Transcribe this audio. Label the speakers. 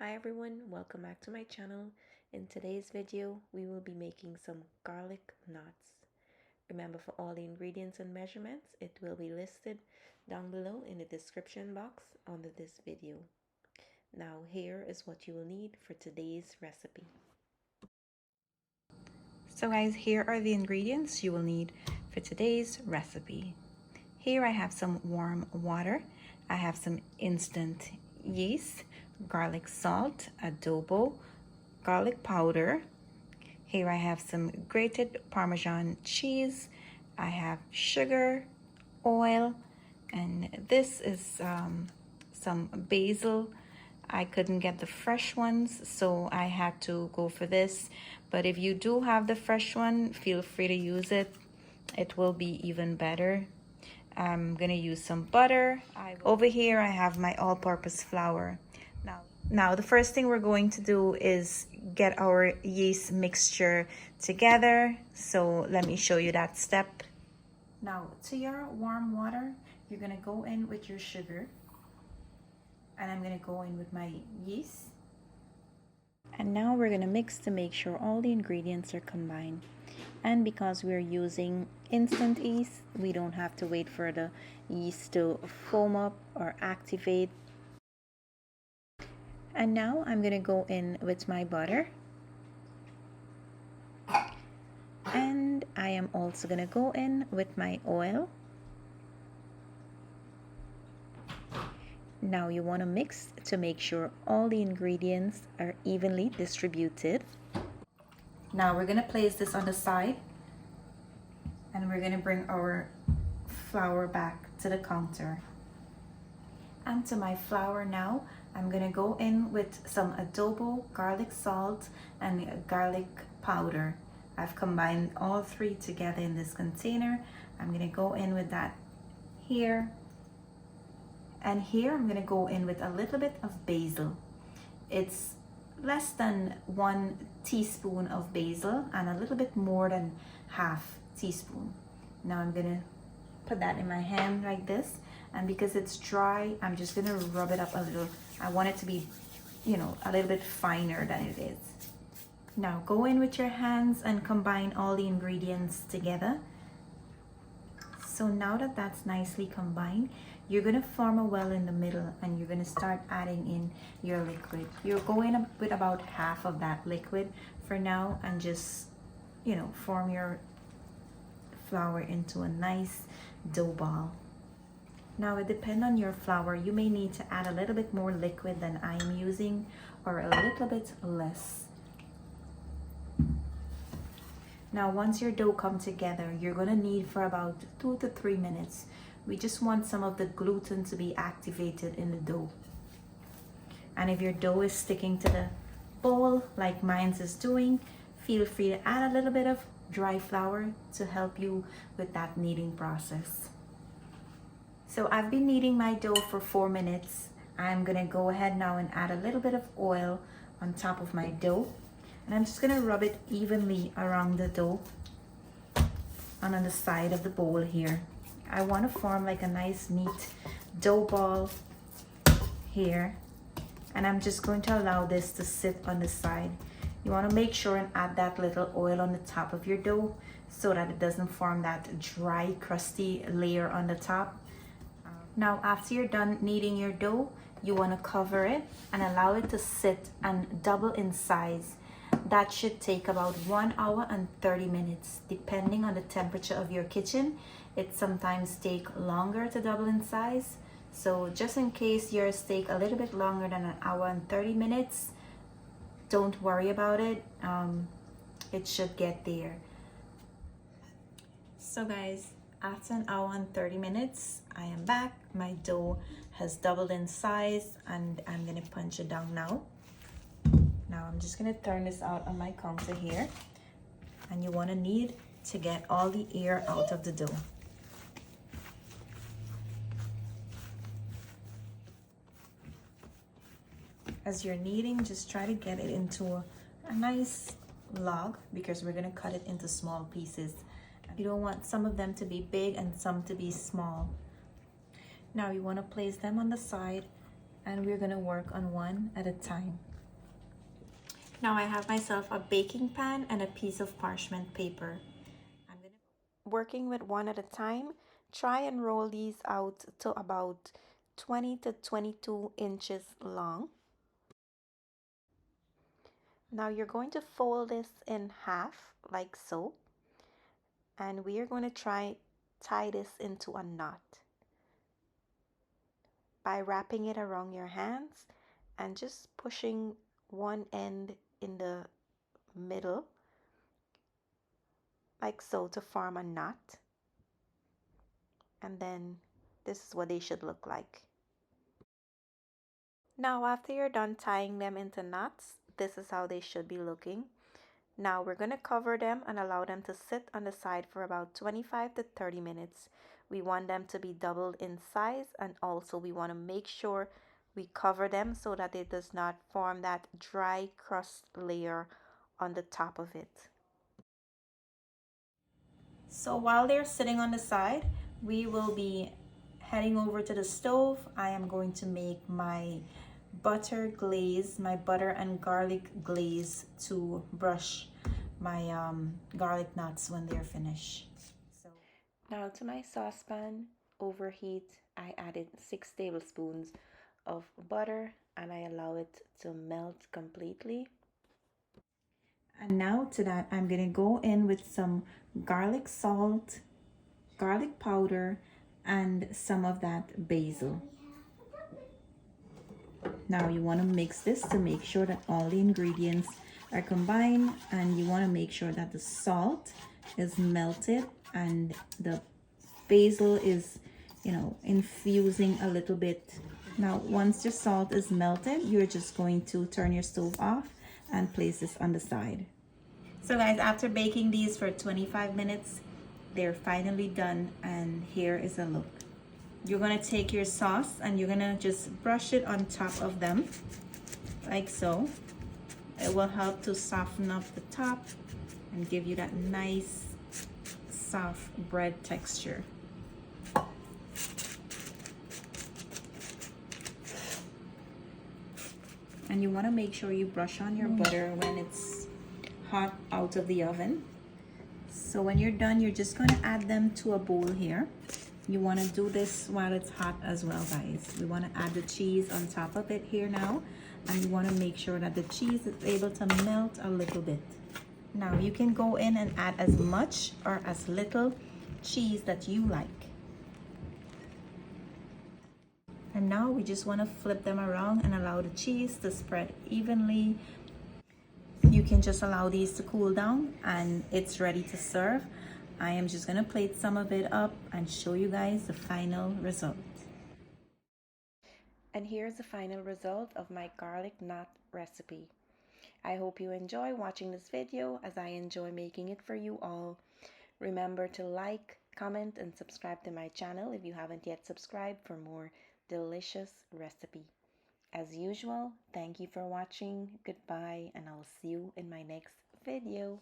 Speaker 1: Hi everyone, welcome back to my channel. In today's video, we will be making some garlic knots. Remember, for all the ingredients and measurements, it will be listed down below in the description box under this video. Now here is what you will need for today's recipe. So guys, here are the ingredients you will need for today's recipe. Here I have some warm water. I have some instant yeast, garlic salt, adobo, garlic powder. Here I have some grated Parmesan cheese. I have sugar, oil, and this is some basil. I couldn't get the fresh ones, so I had to go for this. But if you do have the fresh one, feel free to use it. It will be even better. I'm gonna use some butter. Over here I have my all-purpose flour. Now the first thing we're going to do is get our yeast mixture together. So let me show you that step. Now to your warm water, you're gonna go in with your sugar, and I'm gonna go in with my yeast. And now we're gonna mix to make sure all the ingredients are combined. And because we're using instant yeast, we don't have to wait for the yeast to foam up or activate. And now I'm gonna go in with my butter. And I am also gonna go in with my oil. Now you wanna mix to make sure all the ingredients are evenly distributed. Now we're gonna place this on the side, and we're gonna bring our flour back to the counter. And to my flour now, I'm gonna go in with some adobo, garlic salt, and garlic powder. I've combined all three together in this container. I'm gonna go in with that here. And here I'm gonna go in with a little bit of basil. It's less than 1 teaspoon of basil and a little bit more than half teaspoon. Now I'm gonna put that in my hand like this, and because it's dry, I'm just gonna rub it up a little. I want it to be, a little bit finer than it is. Now go in with your hands and combine all the ingredients together. So now that that's nicely combined, you're gonna form a well in the middle, and you're gonna start adding in your liquid. You're going with about half of that liquid for now, and just, form your flour into a nice dough ball. Now it depends on your flour. You may need to add a little bit more liquid than I'm using, or a little bit less. Now once your dough comes together, you're gonna need for about 2 to 3 minutes. We just want some of the gluten to be activated in the dough. And if your dough is sticking to the bowl like mine is doing, feel free to add a little bit of dry flour to help you with that kneading process. So I've been kneading my dough for 4 minutes. I'm gonna go ahead now and add a little bit of oil on top of my dough. And I'm just gonna rub it evenly around the dough and on the side of the bowl here. I wanna form like a nice neat dough ball here. And I'm just going to allow this to sit on the side. You wanna make sure and add that little oil on the top of your dough so that it doesn't form that dry, crusty layer on the top. Now, after you're done kneading your dough, you wanna cover it and allow it to sit and double in size. That should take about 1 hour and 30 minutes, depending on the temperature of your kitchen. It sometimes takes longer to double in size. So just in case yours take a little bit longer than 1 hour and 30 minutes, don't worry about it. It should get there. So guys, after 1 hour and 30 minutes, I am back. My dough has doubled in size, and I'm gonna punch it down now. Now I'm just gonna turn this out on my counter here, and you wanna knead to get all the air out of the dough. As you're kneading, just try to get it into a nice log, because we're gonna cut it into small pieces. You don't want some of them to be big and some to be small. Now you wanna place them on the side, and we're gonna work on one at a time. Now I have myself a baking pan and a piece of parchment paper. I'm gonna working with one at a time. Try and roll these out to about 20 to 22 inches long. Now you're going to fold this in half like so, and we are going to tie this into a knot by wrapping it around your hands and just pushing one end in the middle like so to form a knot. And then this is what they should look like. Now after you're done tying them into knots, this is how they should be looking. Now we're going to cover them and allow them to sit on the side for about 25 to 30 minutes. We want them to be doubled in size, and also we want to make sure we cover them so that it does not form that dry crust layer on the top of it. So while they're sitting on the side, we will be heading over to the stove. I am going to make my butter glaze, my butter and garlic glaze to brush my garlic knots when they're finished. So now to my saucepan, overheat, I added 6 tablespoons of butter and I allow it to melt completely. And now to that, I'm gonna go in with some garlic salt, garlic powder, and some of that basil. Now you want to mix this to make sure that all the ingredients are combined, and you want to make sure that the salt is melted and the basil is, infusing a little bit. Now once your salt is melted, you're just going to turn your stove off and place this on the side. So guys, after baking these for 25 minutes, they're finally done, and here is a look. You're gonna take your sauce and you're gonna just brush it on top of them like so. It will help to soften up the top and give you that nice soft bread texture. And you want to make sure you brush on your butter when it's hot out of the oven. So when you're done, you're just going to add them to a bowl here. You want to do this while it's hot as well, guys. We want to add the cheese on top of it here now, and you want to make sure that the cheese is able to melt a little bit. Now you can go in and add as much or as little cheese that you like. And now we just want to flip them around and allow the cheese to spread evenly. You can just allow these to cool down and it's ready to serve. I am just gonna plate some of it up and show you guys the final result. And here's the final result of my garlic knot recipe. I hope you enjoy watching this video as I enjoy making it for you all. Remember to like, comment, and subscribe to my channel if you haven't yet subscribed for more delicious recipe. As usual, thank you for watching. Goodbye, and I'll see you in my next video.